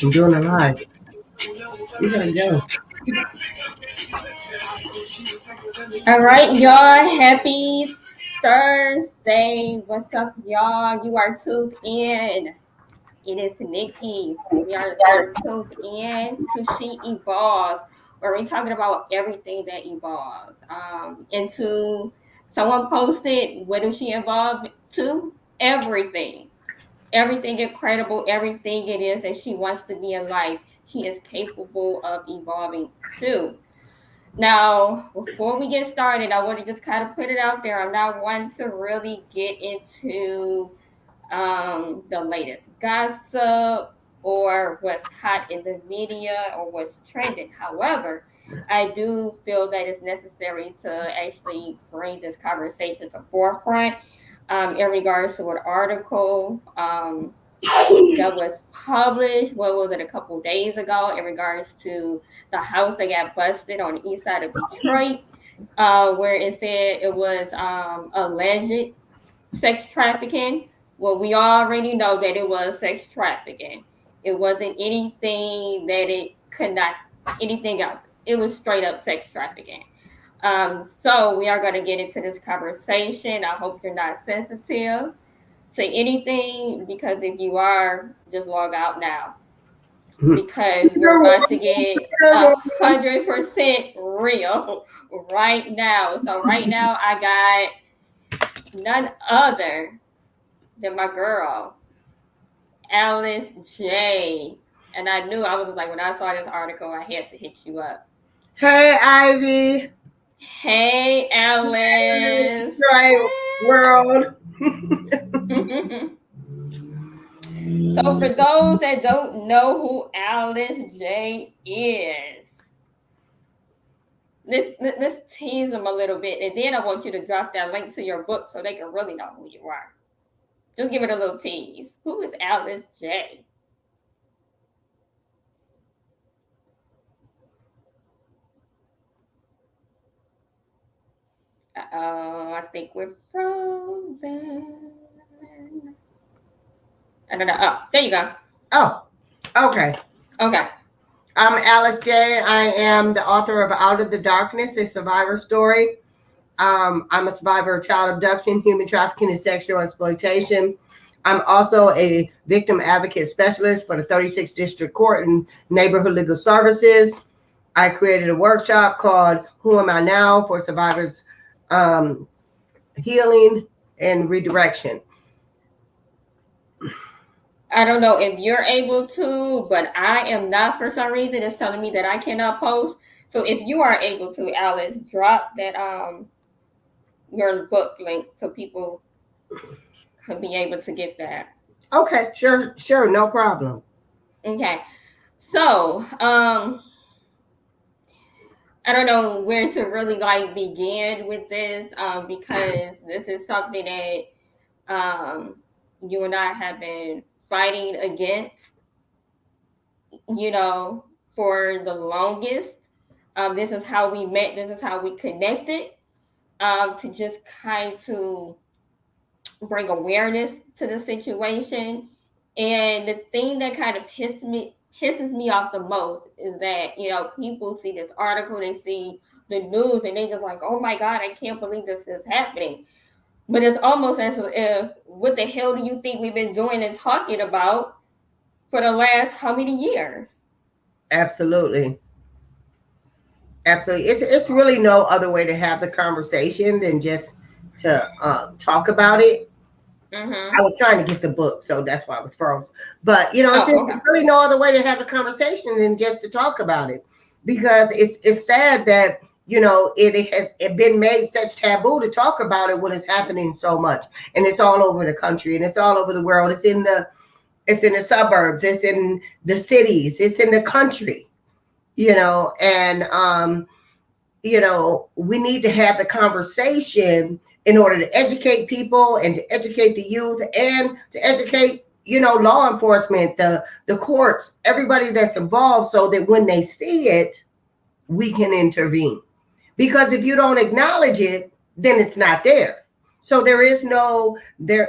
I'm doing a live. You gotta go. All right, y'all. Happy Thursday. What's up, y'all? You are tuned in. It is Nikki. You're tuned in to She Evolves, where we're talking about everything that evolves. Into someone posted, what does she evolve to? Everything. Everything incredible, everything it is that she wants to be in life, she is capable of evolving to. Now, before we get started, I want to just kind of put it out there. I'm not one to really get into the latest gossip or what's hot in the media or what's trending. However, I do feel that it's necessary to actually bring this conversation to forefront in regards to an article that was published, what was it, a couple days ago in regards to the house that got busted on the east side of Detroit, where it said it was alleged sex trafficking. Well, we already know that it was sex trafficking. It wasn't anything that it could not, anything else. It was straight up sex trafficking. So we are going to get into this conversation. I hope you're not sensitive to anything, because if you are, just log out now, because we're about to get 100% real right now. So right now I got none other than my girl Alice J, and I knew, I was like, when I saw this article, I had to hit you up. Hey, Ivy. Hey, Alice. Right, world. So for those that don't know who Alice J is, let's tease them a little bit, and then I want you to drop that link to your book so they can really know who you are. Just give it a little tease. Who is Alice J? Uh-oh, I think we're frozen. I don't know. Oh, there you go. Oh, okay. Okay. I'm Alice J. I am the author of Out of the Darkness, a survivor story. I'm a survivor of child abduction, human trafficking, and sexual exploitation. I'm also a victim advocate specialist for the 36th District Court and Neighborhood Legal Services. I created a workshop called Who Am I Now for survivors healing and redirection. I don't know if you're able to, but I am not, for some reason. It's telling me that I cannot post. So if you are able to, Alice, drop that your book link so people can be able to get that. Okay, sure, no problem. Okay. So, I don't know where to really like begin with this, because this is something that you and I have been fighting against, for the longest. This is how we met. This is how we connected, to just kind of bring awareness to the situation. And the thing that kind of pisses me off the most is that, people see this article, they see the news, and they just like, oh my God, I can't believe this is happening. But it's almost as if, what the hell do you think we've been doing and talking about for the last how many years? Absolutely. It's really no other way to have the conversation than just to talk about it. Mm-hmm. I was trying to get the book, so that's why I was froze. But it's really no other way to have the conversation than just to talk about it, because it's sad that it has been made such taboo to talk about it when it's happening so much, and it's all over the country and it's all over the world. It's in the suburbs, it's in the cities, it's in the country, and we need to have the conversation in order to educate people and to educate the youth and to educate, law enforcement, the courts, everybody that's involved, so that when they see it, we can intervene. Because if you don't acknowledge it, then it's not there. So there is no way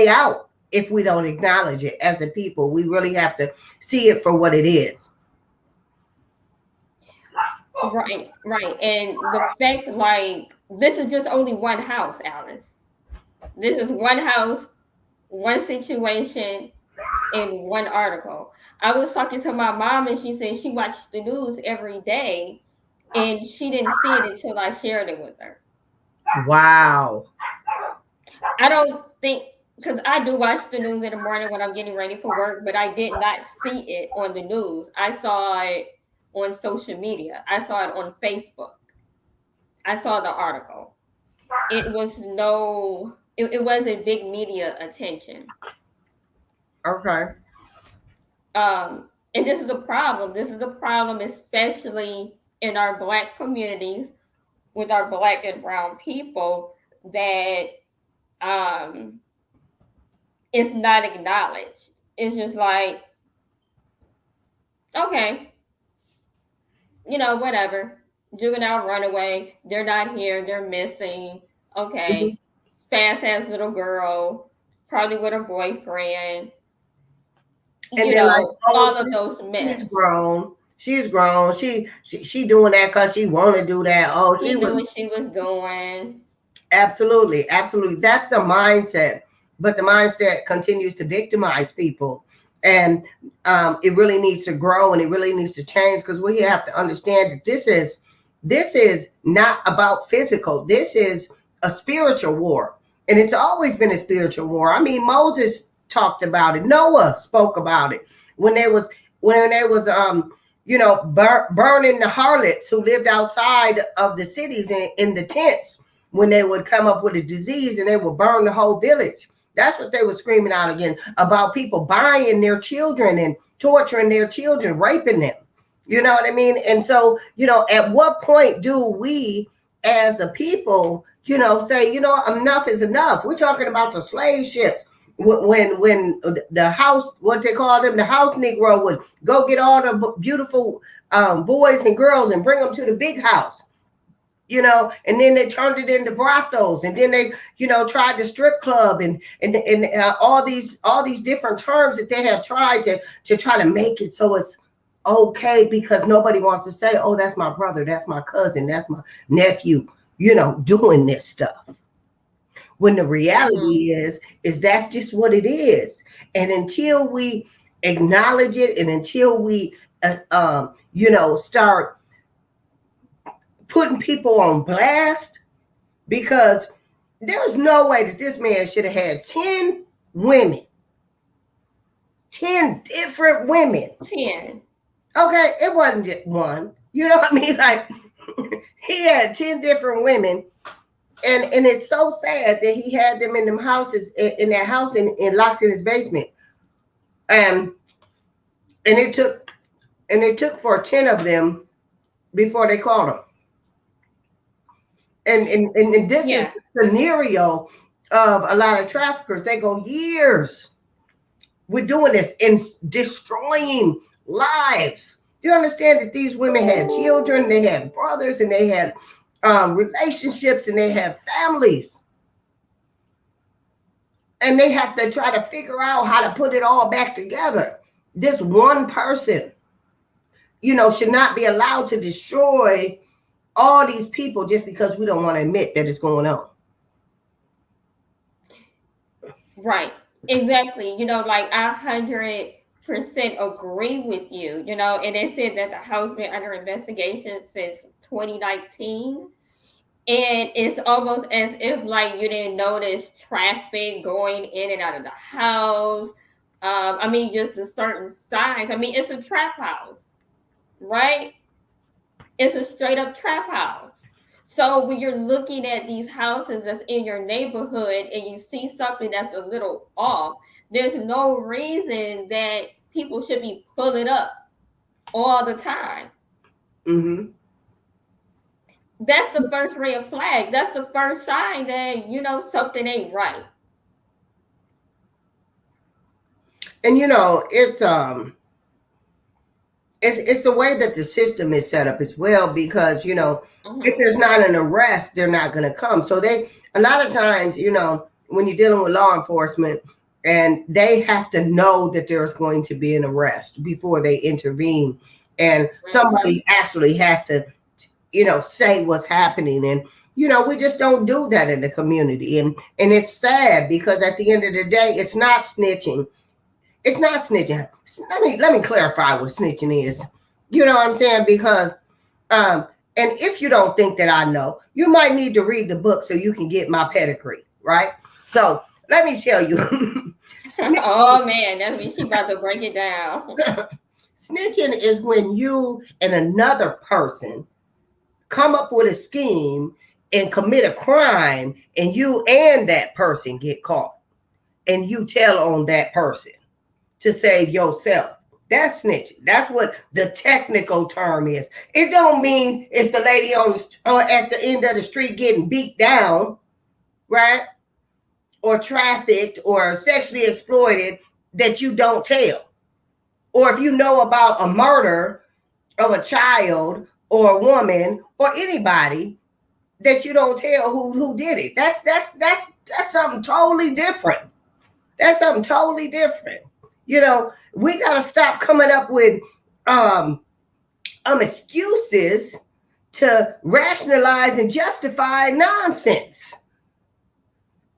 out if we don't acknowledge it as a people. We really have to see it for what it is. Right, right. And the fact, like, this is just only one house, Alice. This is one house, one situation, in one article. I was talking to my mom, and she said she watched the news every day, and she didn't see it until I shared it with her. Wow. I don't think, because I do watch the news in the morning when I'm getting ready for work, but I did not see it on the news. I saw it on social media. I saw it on Facebook. I saw the article. It wasn't big media attention. Okay. And this is a problem. This is a problem, especially in our Black communities with our Black and brown people, that it's not acknowledged. It's just like, okay, whatever. Juvenile runaway, they're not here, they're missing. Okay. Fast ass little girl, probably with her boyfriend. And they're like, all of those myths. She's grown. She's grown. She doing that because she want to do that. Oh, she knew what she was doing. Absolutely, absolutely. That's the mindset. But the mindset continues to victimize people. And it really needs to grow, and it really needs to change, because we have to understand that this is not about physical. This is a spiritual war. And it's always been a spiritual war. I mean, Moses talked about it. Noah spoke about it when they was burning the harlots who lived outside of the cities in the tents, when they would come up with a disease and they would burn the whole village. That's what they were screaming out again, about people buying their children and torturing their children, raping them. You know what I mean? And so, at what point do we as a people, say, enough is enough? We're talking about the slave ships. When the house, what they call them, the house Negro would go get all the beautiful boys and girls and bring them to the big house, and then they turned it into brothels, and then they, tried the strip club and all these different terms that they have tried to try to make it so it's okay, because nobody wants to say, oh, that's my brother, that's my cousin, that's my nephew, doing this stuff. When the reality is that's just what it is. And until we acknowledge it, and until we, start putting people on blast, because there's no way that this man should have had 10 women, 10 different women. 10. Okay, it wasn't just one. You know what I mean? Like, he had 10 different women. And it's so sad that he had them in them houses, in that house, and locked in his basement. And it took for 10 of them before they caught him. And this is the scenario of a lot of traffickers. They go years with doing this and destroying lives. Do you understand that these women had children, they had brothers, and they had relationships, and they have families, and they have to try to figure out how to put it all back together. This one person, should not be allowed to destroy all these people just because we don't want to admit that it's going on. Right. Exactly. Like, 100% agree with you, and they said that the house been under investigation since 2019. And it's almost as if, like, you didn't notice traffic going in and out of the house. Just the certain signs. It's a trap house, right? It's a straight up trap house. So when you're looking at these houses that's in your neighborhood and you see something that's a little off, there's no reason that people should be pulling up all the time. Mm-hmm. That's the first red flag. That's the first sign that, something ain't right. And it's it's the way that the system is set up as well, because if there's not an arrest, they're not going to come. So they, a lot of times, when you're dealing with law enforcement, and they have to know that there's going to be an arrest before they intervene, and somebody actually has to say what's happening. And we just don't do that in the community, and it's sad, because at the end of the day, it's not snitching. It's not snitching. Let me clarify what snitching is. You know what I'm saying? Because and if you don't think that I know, you might need to read the book so you can get my pedigree, right? So let me tell you. Oh man, that means she about to break it down. Snitching is when you and another person come up with a scheme and commit a crime, and you and that person get caught, and you tell on that person to save yourself. That's snitching. That's what the technical term is. It don't mean if the lady at the end of the street getting beat down, right, or trafficked or sexually exploited, that you don't tell. Or if you know about a murder of a child or a woman or anybody, that you don't tell who did it. That's something totally different. That's something totally different. We got to stop coming up with excuses to rationalize and justify nonsense.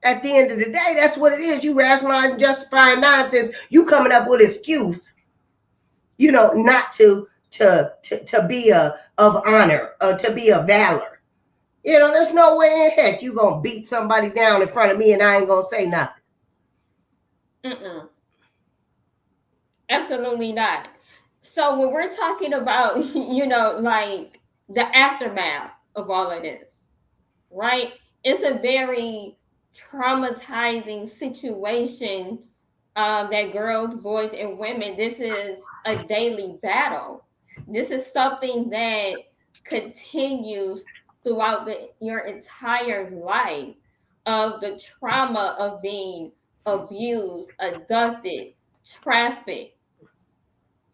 At the end of the day, that's what it is. You rationalize and justify nonsense. You coming up with an excuse, not to be of honor, or to be of valor. There's no way in heck you gonna beat somebody down in front of me and I ain't gonna say nothing. Absolutely not. So when we're talking about, like the aftermath of all of this, right? It's a very traumatizing situation that girls, boys, and women, this is a daily battle. This is something that continues throughout your entire life, of the trauma of being abused, abducted, trafficked,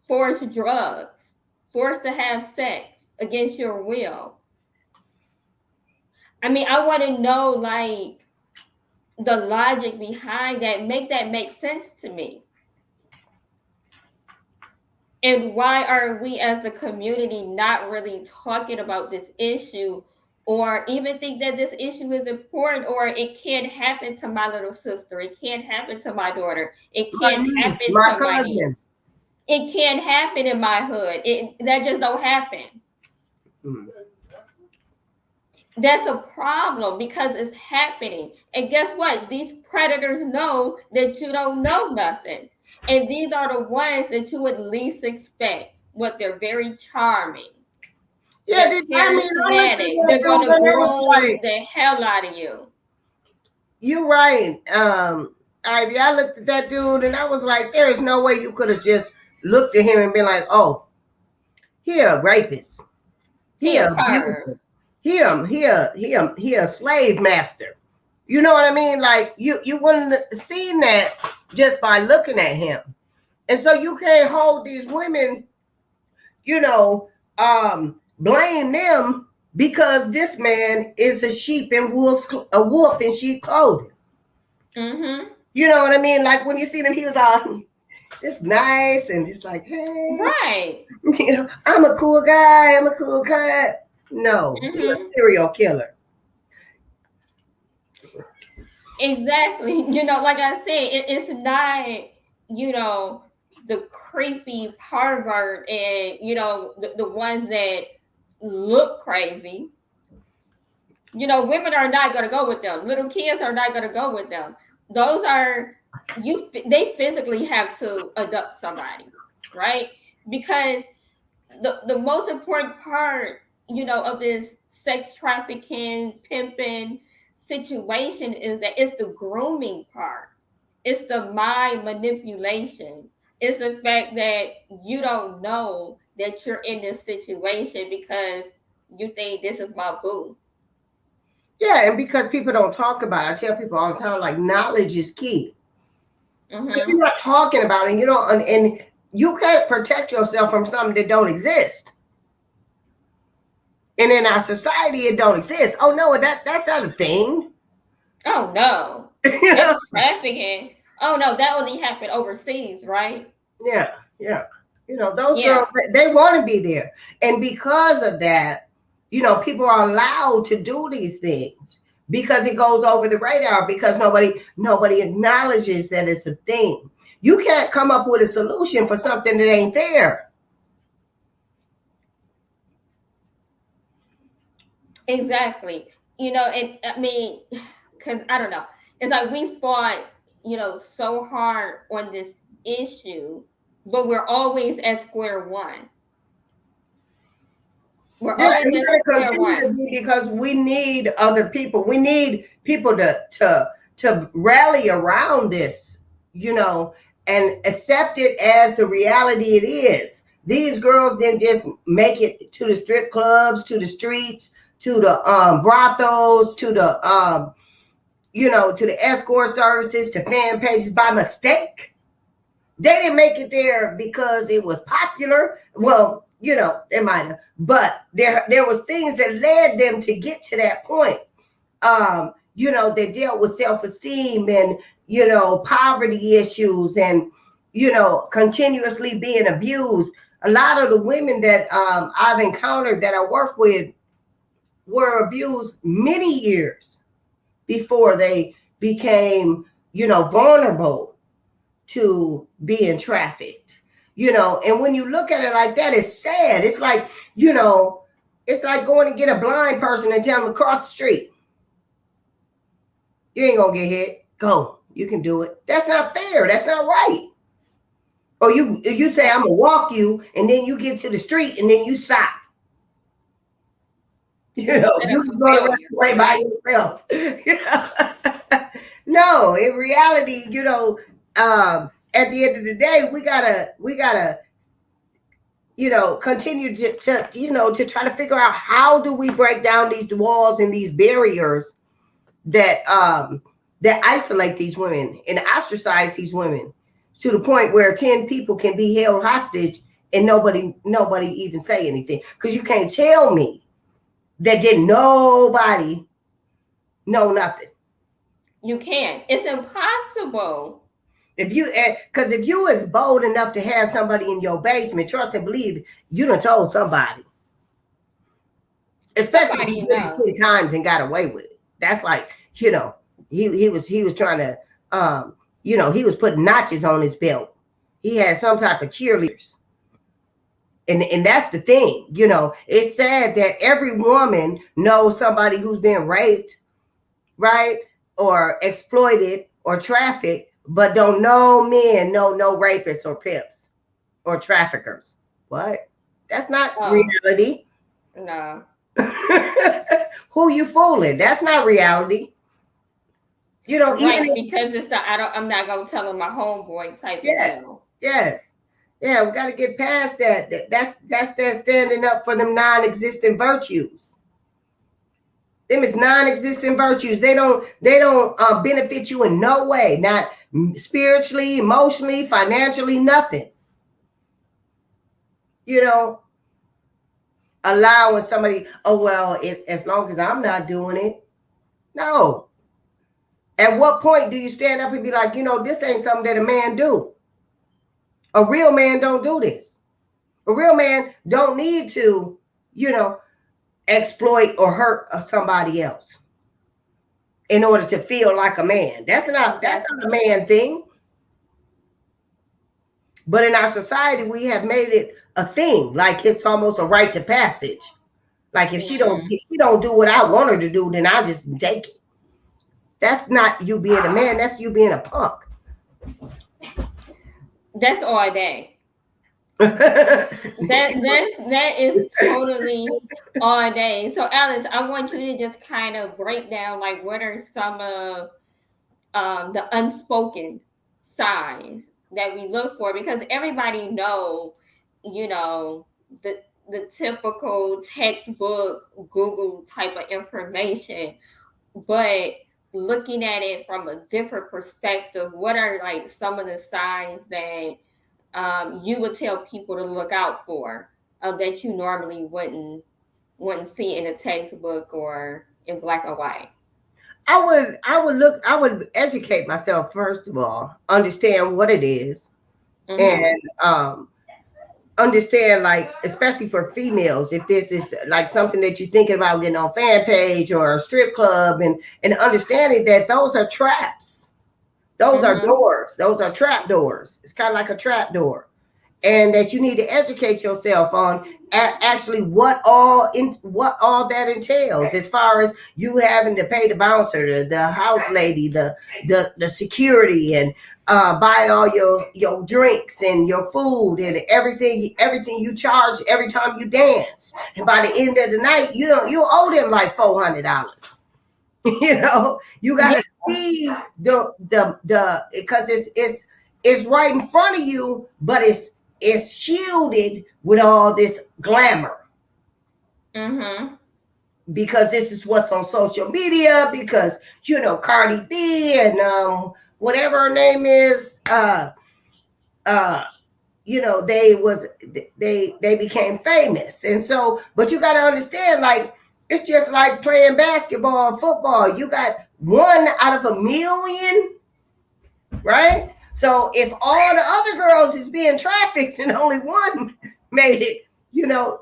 forced drugs, forced to have sex against your will. I mean, I want to know, like, the logic behind that. Make sense to me. And why are we as the community not really talking about this issue, or even think that this issue is important, or it can't happen to my little sister, it can't happen to my daughter, it can't happen to my niece. It can't happen in my hood. That just don't happen. That's a problem, because it's happening. And guess what? These predators know that you don't know nothing. And these are the ones that you would least expect. What, they're very charming. Yeah, they're charismatic. They're going to groom the hell out of you. You're right. I looked at that dude and I was like, there is no way you could have just looked at him and been like, oh, he a rapist. He a abuser. He a slave master. You know what I mean? Like you wouldn't have seen that just by looking at him. And so you can't hold these women, blame them because this man is a wolf in sheep clothing. You know what I mean? Like when you see him, he was all just nice and just like, hey, right. I'm a cool guy. I'm a cool guy. No, he's a serial killer. Exactly. Like I said, it's not, the creepy pervert and, the ones that look crazy. Women are not going to go with them. Little kids are not going to go with them. Those are, they physically have to abduct somebody, right? Because the most important part, of this sex trafficking, pimping situation is that it's the grooming part. It's the mind manipulation. It's the fact that you don't know that you're in this situation because you think this is my boo. Yeah, and because people don't talk about it, I tell people all the time, like, knowledge is key. If you're not talking about it, and You can't protect yourself from something that don't exist. And in our society, it don't exist. Oh no, that's not a thing. Oh no. Sex trafficking. Oh no, that only happened overseas, right? Yeah, yeah. Those girls, they want to be there. And because of that, people are allowed to do these things because it goes over the radar, because nobody acknowledges that it's a thing. You can't come up with a solution for something that ain't there. Exactly. And I mean, because I don't know. It's like we fought, so hard on this issue, but we're always at square one. We're always at square one. Because we need other people. We need people to rally around this, and accept it as the reality it is. These girls didn't just make it to the strip clubs, to the streets, to the brothels, to the to the escort services, to fan pages by mistake. They didn't make it there because it was popular. Well, they might have, but there was things that led them to get to that point. They dealt with self-esteem and poverty issues, and continuously being abused. A lot of the women that I've encountered that I work with were abused many years before they became vulnerable to being trafficked. And when you look at it like that, it's sad. It's like, it's like going to get a blind person and tell them to cross the street. You ain't gonna get hit. Go. You can do it. That's not fair. That's not right. Or you say, I'm gonna walk you, and then you get to the street and then you stop. You just go the rest of the way by yourself. No, in reality, at the end of the day, we gotta continue to try to figure out, how do we break down these walls and these barriers that isolate these women and ostracize these women to the point where 10 people can be held hostage and nobody even say anything. Because you can't tell me that didn't nobody know nothing. You can't. It's impossible. If you is bold enough to have somebody in your basement, trust and believe, you done told somebody. Especially if you did it 10 times and got away with it. That's like, he was trying to he was putting notches on his belt. He had some type of cheerleaders. And that's the thing, it's sad that every woman knows somebody who's been raped, right? Or exploited or trafficked, but don't know men, no rapists or pimps or traffickers. What? That's not reality. No. Who you fooling? That's not reality. Right, because it's I'm not gonna tell him my homeboy type of deal. Yes. Yeah, we got to get past that. That's that standing up for them non-existent virtues. Them is non-existent virtues. They don't benefit you in no way, not spiritually, emotionally, financially, nothing. Allowing somebody, as long as I'm not doing it. No. At what point do you stand up and be like, this ain't something that a man do? A real man don't do this. A real man don't need to, exploit or hurt somebody else in order to feel like a man. That's not a man thing. But in our society, we have made it a thing, like it's almost a rite of passage. Like if she don't do what I want her to do, then I just take it. That's not you being a man. That's you being a punk. That's all day. that is totally all day. So Alex, I want you to just kind of break down, like, what are some of the unspoken signs that we look for, because everybody know, the typical textbook Google type of information, but looking at it from a different perspective, what are like some of the signs that you would tell people to look out for that you normally wouldn't see in a textbook or in black and white? I would educate myself first of all, understand what it is, Mm-hmm. and understand, like, especially for females, if this is like something that you're thinking about getting on fan page or a strip club, and understanding that those are traps, those are Mm-hmm. doors, those are trap doors. It's kind of like a trap door, and that you need to educate yourself on actually what all that entails, as far as you having to pay the bouncer, the house lady, the security, and buy all your drinks and your food and everything you charge every time you dance, and by the end of the night you owe them like $400. You got to see the because it's right in front of you, but it's shielded with all this glamour. Mm-hmm. Because this is what's on social media, because Cardi B and whatever her name is, uh they became famous. And so, but you got to understand, like, it's just like playing basketball or football. You got one out of a million, right? So if all the other girls is being trafficked and only one made it,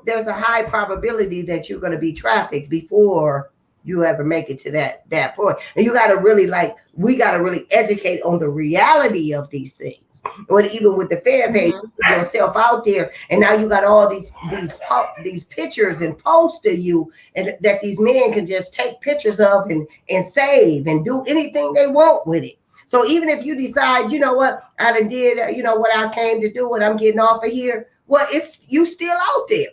there's a high probability that you're going to be trafficked before you ever make it to that point. And you got to really, we got to really educate on the reality of these things. Or even with the fan page, mm-hmm. yourself out there, and now you got all these pictures and posts of you, and that these men can just take pictures of and save and do anything they want with it. So even if you decide, you know what, I done did, what I came to do, and I'm getting off of here, well, it's you still out there.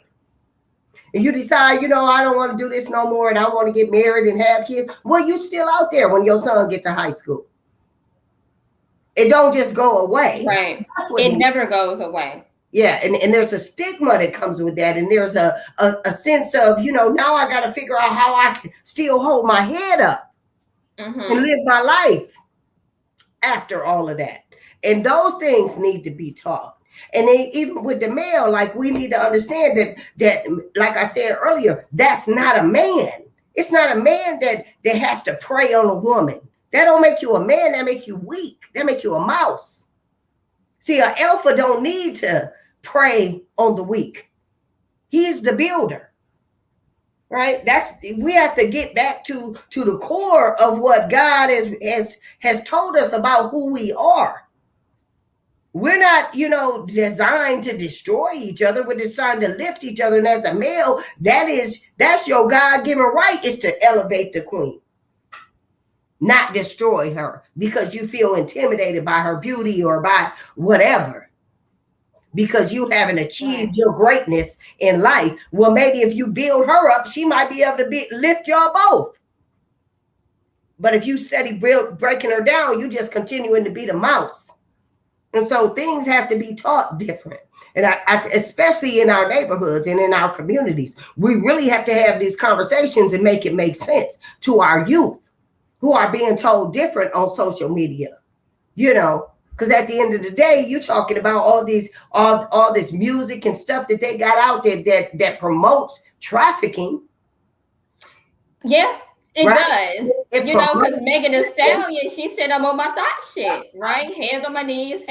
And you decide, I don't want to do this no more, and I want to get married and have kids. Well, you still out there when your son gets to high school. It don't just go away. Right. It never goes away. Yeah, and there's a stigma that comes with that, and there's a sense of, now I got to figure out how I can still hold my head up and live my life after all of that. And those things need to be taught. And then even with the male, like, we need to understand that like I said earlier, that's not a man. It's not a man that has to prey on a woman. That don't make you a man. That make you weak. That make you a mouse. See, an alpha don't need to prey on the weak. He's the builder, right? We have to get back to the core of what God has told us about who we are. We're not, designed to destroy each other. We're designed to lift each other. And as the male, that's your God-given right, is to elevate the queen. Not destroy her because you feel intimidated by her beauty or by whatever, because you haven't achieved your greatness in life. Well, maybe if you build her up, she might be able to lift y'all both. But if you steady breaking her down, you just continuing to be the mouse. And so things have to be taught different. And especially in our neighborhoods and in our communities, we really have to have these conversations and make it make sense to our youth, who are being told different on social media, because at the end of the day, you're talking about all this music and stuff that they got out there that promotes trafficking. Yeah, it does. Because Megan Thee Stallion, she said, I'm on my thought shit, right? Hands on my knees.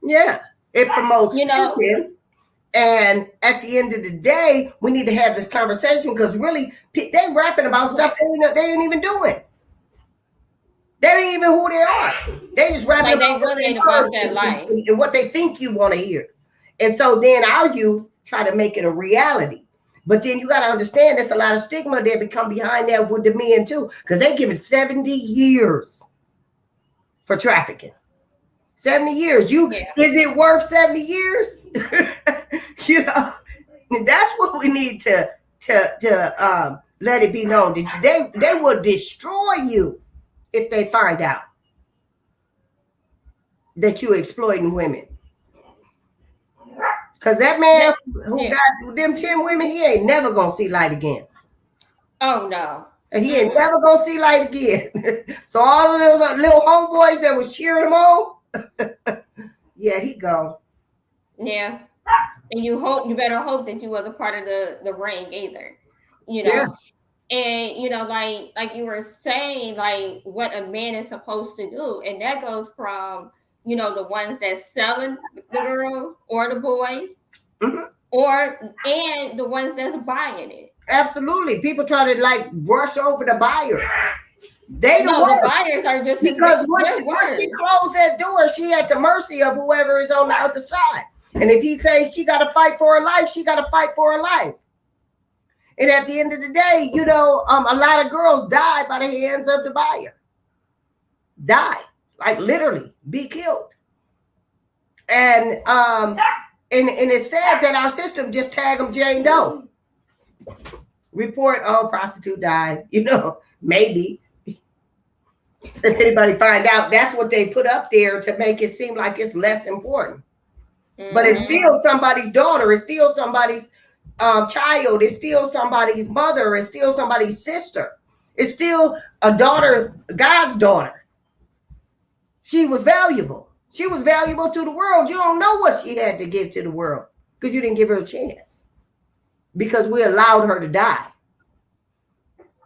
Yeah, it promotes trafficking. And at the end of the day, we need to have this conversation, because really, they're rapping about stuff they ain't even doing. That ain't even who they are. They just rapping about they really ain't about that life and what they think you want to hear. And so then our youth try to make it a reality. But then you got to understand, there's a lot of stigma that become behind that with the men too, because they give it 70 years for trafficking. 70 years. Is it worth 70 years? That's what we need to let it be known, that they will destroy you if they find out that you're exploiting women. Because that man who got them 10 women, he ain't never gonna see light again. Oh no. And he ain't never gonna see light again. So all of those little homeboys that was cheering him on, Yeah, he go. Yeah. And you better hope that you wasn't part of the ring either. You Yeah. know. And like you were saying, like what a man is supposed to do, and that goes from the ones that's selling the girls or the boys, Mm-hmm. and the ones that's buying it. Absolutely. People try to like brush over the buyer. They the No, the worst. buyers are just Because once she worse. closed that door, she at the mercy of whoever is on the other side. And if he says she got to fight for her life, she got to fight for her life. And at the end of the day, a lot of girls die by the hands of the buyer. Die, like literally, be killed. And it's sad that our system just tag them Jane Doe. Report, oh, prostitute died. Maybe. If anybody find out, that's what they put up there to make it seem like it's less important. Mm-hmm. But it's still somebody's daughter. It's still somebody's child. It's still somebody's mother. It's still somebody's sister. It's still a daughter, God's daughter. She was valuable. She was valuable to the world. You don't know what she had to give to the world because you didn't give her a chance. Because we allowed her to die.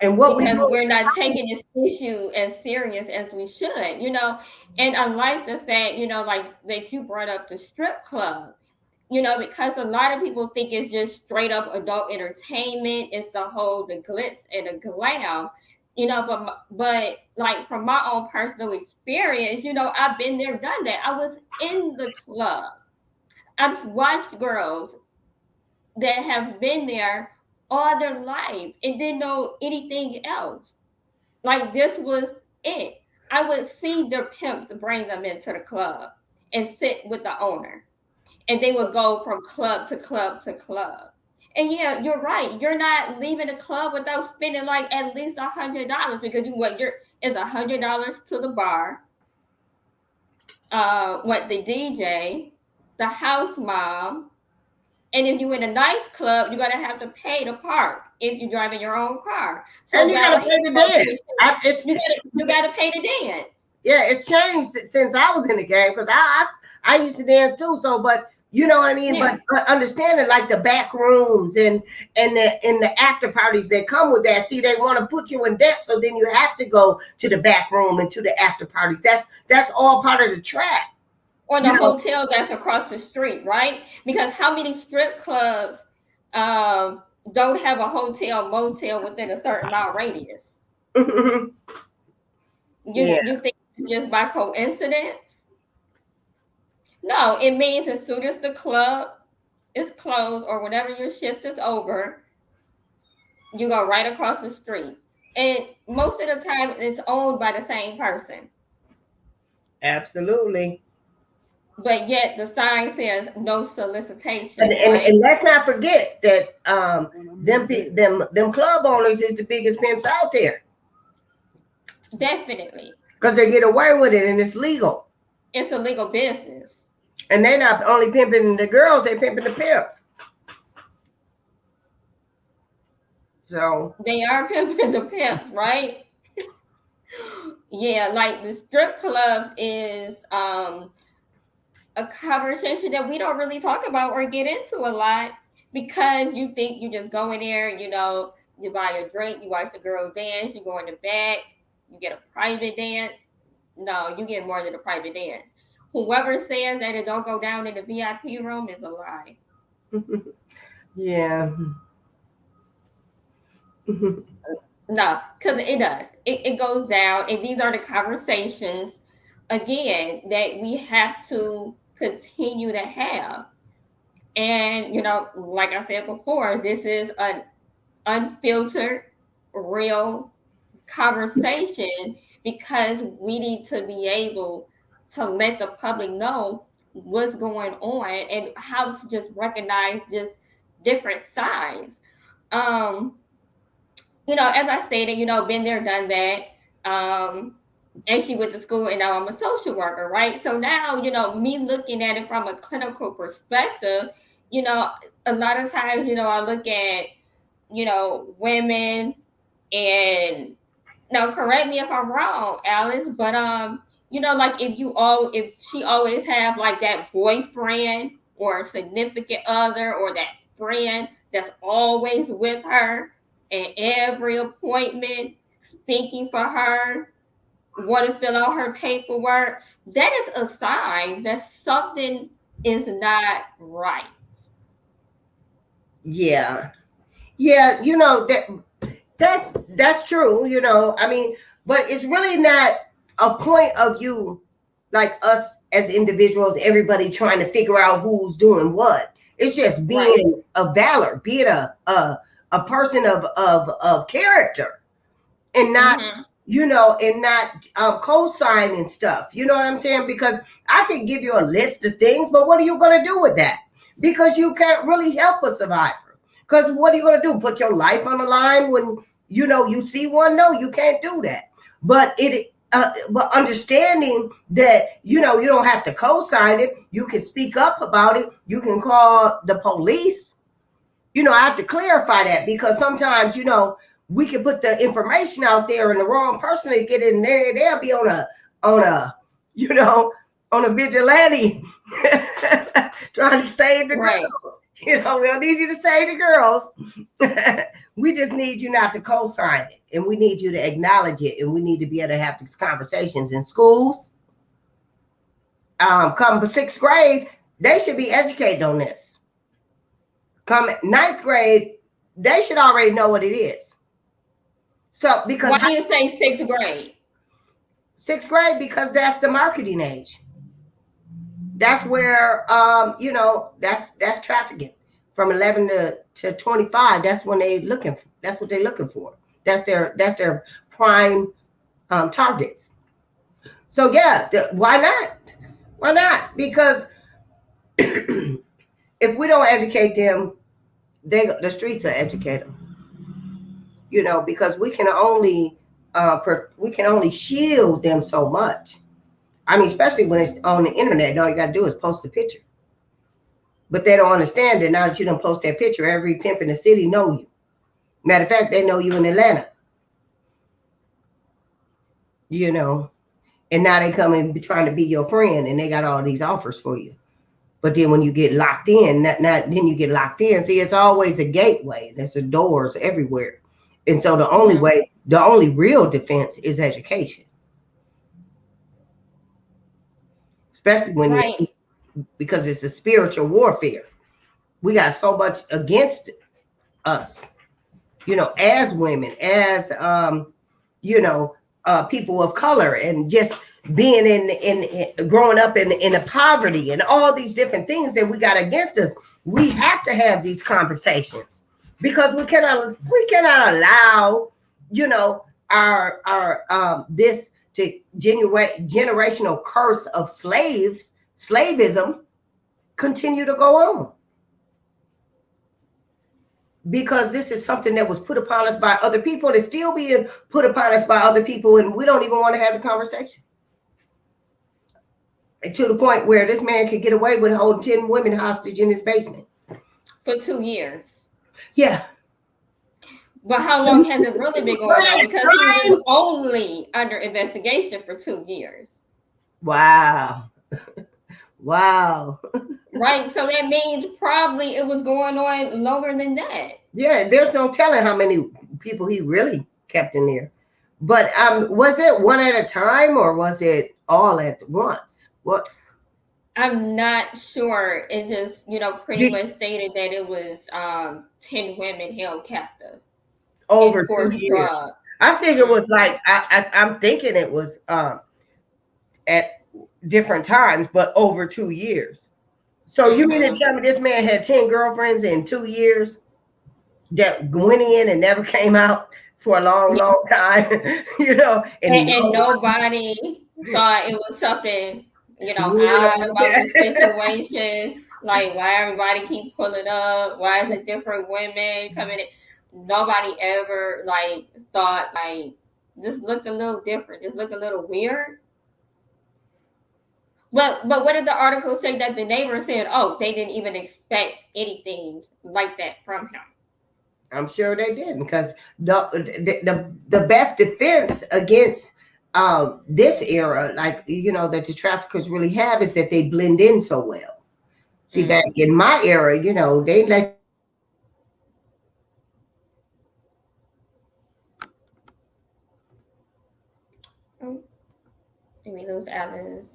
And because we're not taking this issue as serious as we should, and I like the fact, like that you brought up the strip club, because a lot of people think it's just straight up adult entertainment. It's the glitz and the glam, but like from my own personal experience, I've been there, done that. I was in the club. I've watched girls that have been there all their life and didn't know anything else. Like this was it. I would see their pimps bring them into the club and sit with the owner. And they would go from club to club to club. And yeah, you're right. You're not leaving the club without spending like at least $100 because it's $100 to the bar, the DJ, the house mom, and if you're in a nice club, you're gonna have to pay to park if you're driving your own car. So and you gotta pay to dance. You gotta pay to dance. Yeah, it's changed since I was in the game because I used to dance too. So, but you know what I mean. Yeah. But understanding like the back rooms and the after parties that come with that. See, they want to put you in debt, so then you have to go to the back room and to the after parties. That's all part of the trap. Or the hotel that's across the street, right? Because how many strip clubs don't have a hotel, motel within a certain mile radius? You think just by coincidence? No, it means as soon as the club is closed or whenever your shift is over, you go right across the street. And most of the time, it's owned by the same person. Absolutely. But yet the sign says no solicitation. And let's not forget that them club owners is the biggest pimps out there. Definitely. Because they get away with it and it's legal. It's a legal business. And they're not only pimping the girls, they're pimping the pimps. So they are pimping the pimps, right? Yeah, like the strip clubs is a conversation that we don't really talk about or get into a lot because you think you just go in there, you buy a drink, you watch the girl dance, you go in the back, you get a private dance. No, you get more than a private dance. Whoever says that it don't go down in the VIP room is a lie. Yeah. No, because it does. It goes down, and these are the conversations again that we have to continue to have. And like I said before, this is an unfiltered, real conversation because we need to be able to let the public know what's going on and how to just recognize just different sides. As I stated, been there, done that. And she went to school and now I'm a social worker, right? So now, me looking at it from a clinical perspective, a lot of times, I look at, women and now correct me if I'm wrong, Alice, but, like if she always have like that boyfriend or significant other or that friend that's always with her at every appointment, speaking for her, want to fill out her paperwork, that is a sign that something is not right. Yeah. Yeah, that's true, I mean, but it's really not a point of you, like us as individuals, everybody trying to figure out who's doing what. It's just Right. being a valor, being a person of character, and not Mm-hmm. and not co-signing stuff. You know what I'm saying? Because I can give you a list of things, but what are you going to do with that? Because you can't really help a survivor. Because what are you going to do? Put your life on the line when you see one? No, you can't do that. But understanding that you don't have to co-sign it, you can speak up about it. You can call the police. I have to clarify that because sometimes we can put the information out there and the wrong person to get in there, they'll be on a vigilante trying to save the Right. girls. We don't need you to save the girls. We just need you not to co-sign it, and we need you to acknowledge it, and we need to be able to have these conversations in schools. Come sixth grade, they should be educated on this. Come ninth grade, they should already know what it is. So because Why do you say sixth grade? Sixth grade, because that's the marketing age. That's where that's trafficking from 11 to 25. That's when that's what they're looking for. That's their prime targets. So yeah, why not? Because if we don't educate them, the streets will educate them. Because we can only shield them so much. I mean, especially when it's on the internet, and all you got to do is post a picture. But they don't understand that now that you don't post that picture, every pimp in the city know you. Matter of fact, they know you in Atlanta. And now they come and trying to be your friend, and they got all these offers for you. But then when you get locked in, then you get locked in. See, it's always a gateway. There's the doors everywhere. And so the only real defense is education. Especially when because it's a spiritual warfare. We got so much against us, as women, as people of color, and just being in growing up in the poverty and all these different things that we got against us. We have to have these conversations because we cannot allow our this to generational curse of slavism continue to go on, because this is something that was put upon us by other people and it's still being put upon us by other people, and we don't even want to have a conversation. And to the point where this man could get away with holding 10 women hostage in his basement for 2 years. Yeah. But how long has it really been going on? Because he was only under investigation for 2 years. Wow. Wow. Right. So that means probably it was going on longer than that. Yeah, there's no telling how many people he really kept in there. But was it one at a time or was it all at once? What? I'm not sure. It just, pretty much stated that it was 10 women held captive. Over 2 years. I think it was like I'm thinking it was at different times, but over 2 years. So you mean to tell me this man had 10 girlfriends in 2 years that went in and never came out for a long time, and nobody thought it was something, odd about the situation. Like, why everybody keep pulling up? Why is it different women coming in? Nobody ever thought this looked a little different. This looked a little weird. But what did the article say that the neighbor said? Oh, they didn't even expect anything like that from him. I'm sure they didn't, because the best defense against this era, like, that the traffickers really have is that they blend in so well. See, back in my era, they let you do what you want to do. Oh, let me lose Alice.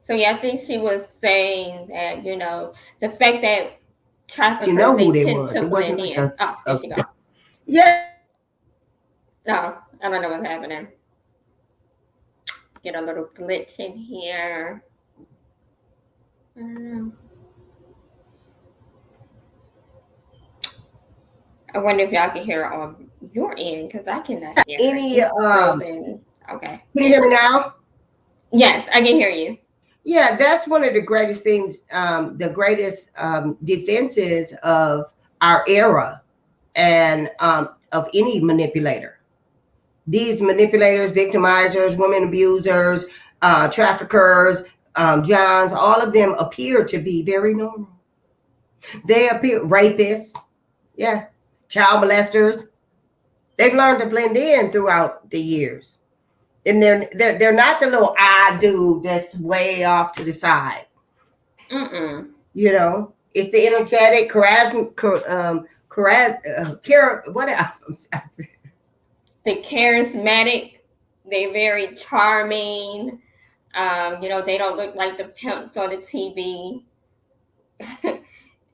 So yeah, I think she was saying that the fact that You traffickers know they who they tend was. to It wasn't blend like in. Oh, there a she go. yeah. No, I don't know what's happening. Get a little glitch in here. I don't know. I wonder if y'all can hear it on your end because I cannot hear her. Any She's frozen. Okay. Can you hear me now? Yes, I can hear you. Yeah, that's one of the greatest things, the greatest defenses of our era and of any manipulator. These manipulators, victimizers, women abusers, traffickers, Johns, all of them appear to be very normal. They appear rapists, yeah, child molesters. They've learned to blend in throughout the years. And they're not the little odd dude that's way off to the side. It's the energetic, the charismatic. They're very charming. They don't look like the pimps on the TV.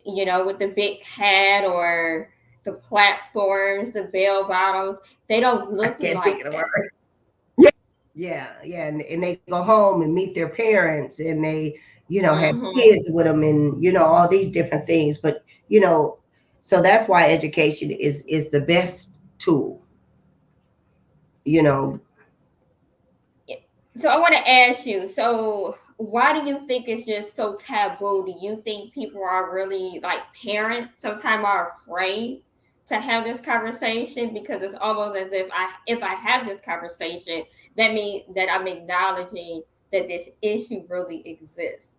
With the big hat or the platforms, the bell bottoms. They don't look like that. Yeah, and they go home and meet their parents, and they, have kids with them, and all these different things. But so that's why education is the best tool. So I want to ask you. So why do you think it's just so taboo? Do you think people are really like parents sometimes are afraid to have this conversation because it's almost as if I have this conversation, that means that I'm acknowledging that this issue really exists.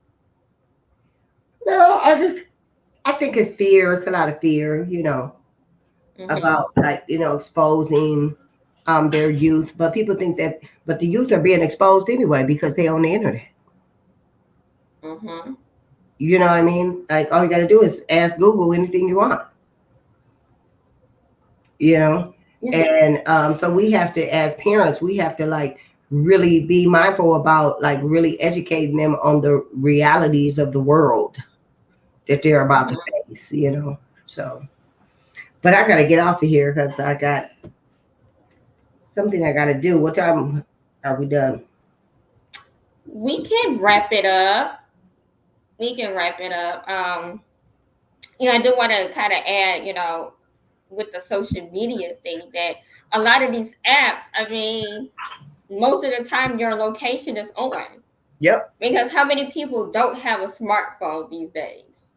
No, I think it's fear. It's a lot of fear, about like exposing their youth. But people think that, but the youth are being exposed anyway because they on the internet. You know what I mean? Like all you got to do is ask Google anything you want. Yeah. And so we have to, as parents, we have to like really be mindful about like really educating them on the realities of the world that they're about to face. So. But I gotta get off of here because I got something I gotta do. What time are we done? We can wrap it up. I do want to kind of add, with the social media thing, that a lot of these apps, I mean, most of the time your location is on. Yep. Because how many people don't have a smartphone these days?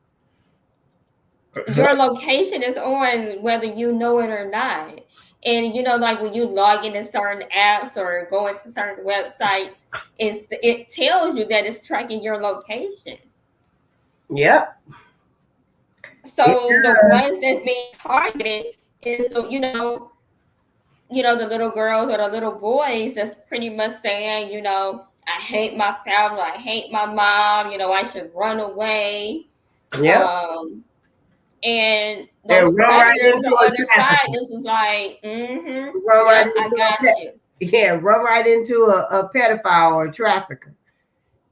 Your location is on whether you know it or not. And like when you log into certain apps or go into certain websites, it tells you that it's tracking your location. Yep. So the ones that's being targeted is the little girls or the little boys that's pretty much saying, I hate my family, I hate my mom, I should run away. Yeah. And those predators on the other side, this is like, I got you. Yeah, run right into a pedophile or a trafficker,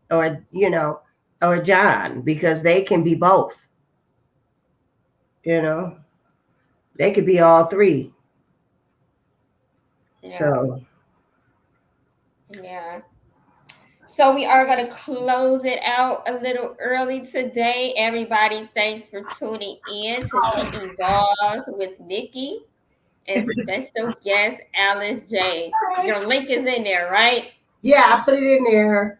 or or a John, because they can be both. They could be all three. Yeah. So. Yeah. So we are going to close it out a little early today. Everybody, thanks for tuning in to She Evolves with Nikki and special guest Alice J. Your link is in there, right? Yeah, I put it in there.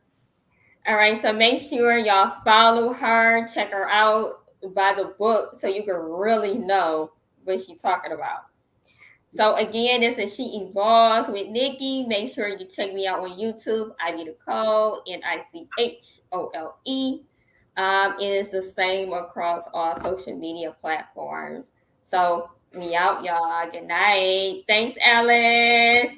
All right, so make sure y'all follow her, check her out, buy the book so you can really know what she's talking about. So again, this is She Evolves with Nikki. Make sure you check me out on YouTube. Ivy Nicole, Nichole. It is the same across all social media platforms. So we out, y'all. Good night. Thanks, Alice.